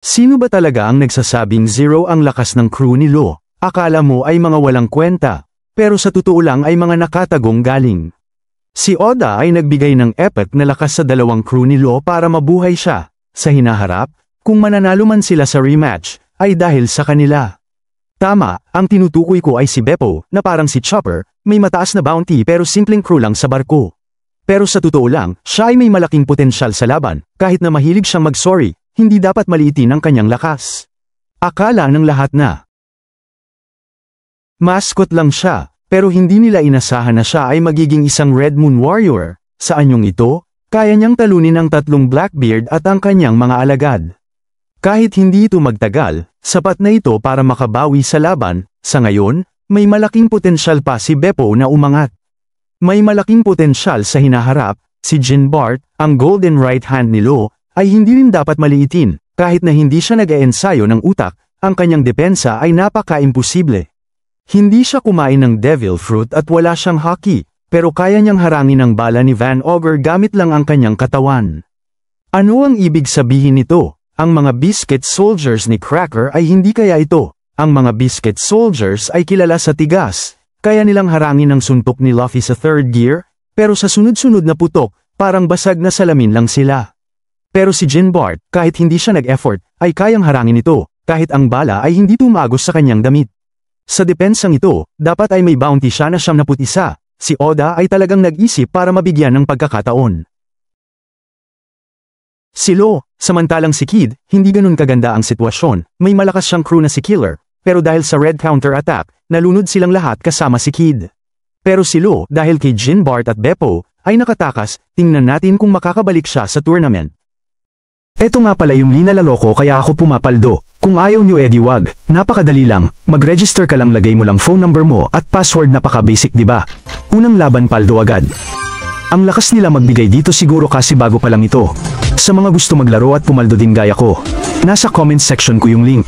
Sino ba talaga ang nagsasabing zero ang lakas ng crew ni Lo? Akala mo ay mga walang kwenta, pero sa totoo lang ay mga nakatagong galing. Si Oda ay nagbigay ng epic na lakas sa dalawang crew ni Lo para mabuhay siya. Sa hinaharap, kung mananalo man sila sa rematch, ay dahil sa kanila. Tama, ang tinutukoy ko ay si Beppo, na parang si Chopper, may mataas na bounty pero simpleng crew lang sa barko. Pero sa totoo lang, siya ay may malaking potensyal sa laban, kahit na mahilig siyang mag-sorry, hindi dapat maliitin ang kanyang lakas. Akala ng lahat na mascot lang siya, pero hindi nila inasahan na siya ay magiging isang Red Moon Warrior. Sa anyong ito, kaya niyang talunin ang tatlong Blackbeard at ang kanyang mga alagad. Kahit hindi ito magtagal, sapat na ito para makabawi sa laban. Sa ngayon, may malaking potensyal pa si Beppo na umangat. May malaking potensyal sa hinaharap, si Jin Bart, ang golden right hand ni Lo, ay hindi rin dapat maliitin. Kahit na hindi siya nag-eensayo ng utak, ang kanyang depensa ay napaka-imposible. Hindi siya kumain ng devil fruit at wala siyang haki, pero kaya niyang harangin ang bala ni Van Ogre gamit lang ang kanyang katawan. Ano ang ibig sabihin nito? Ang mga biscuit soldiers ni Cracker ay hindi kaya ito. Ang mga biscuit soldiers ay kilala sa tigas, kaya nilang harangin ang suntok ni Luffy sa third gear, pero sa sunod-sunod na putok, parang basag na salamin lang sila. Pero si Jin Bart, kahit hindi siya nag-effort, ay kayang harangin ito, kahit ang bala ay hindi tumagos sa kanyang damit. Sa depensang ito, dapat ay may bounty siya na 71. Si Oda ay talagang nag-isip para mabigyan ng pagkakataon. Si Lo, samantalang si Kid, hindi ganun kaganda ang sitwasyon, may malakas siyang crew na si Killer, pero dahil sa red counter-attack, nalunod silang lahat kasama si Kid. Pero si Lo, dahil kay Jin Bart at Beppo, ay nakatakas, tingnan natin kung makakabalik siya sa tournament. Eto nga pala yung linalalo ko kaya ako pumapaldo. Kung ayaw nyo edi wag, napakadali lang, mag-register ka lang, lagay mo lang phone number mo at password, napaka-basic diba? Unang laban, paldo agad. Ang lakas nila magbigay dito siguro kasi bago pa lang ito. Sa mga gusto maglaro at pumaldo din gaya ko, nasa comment section ko yung link.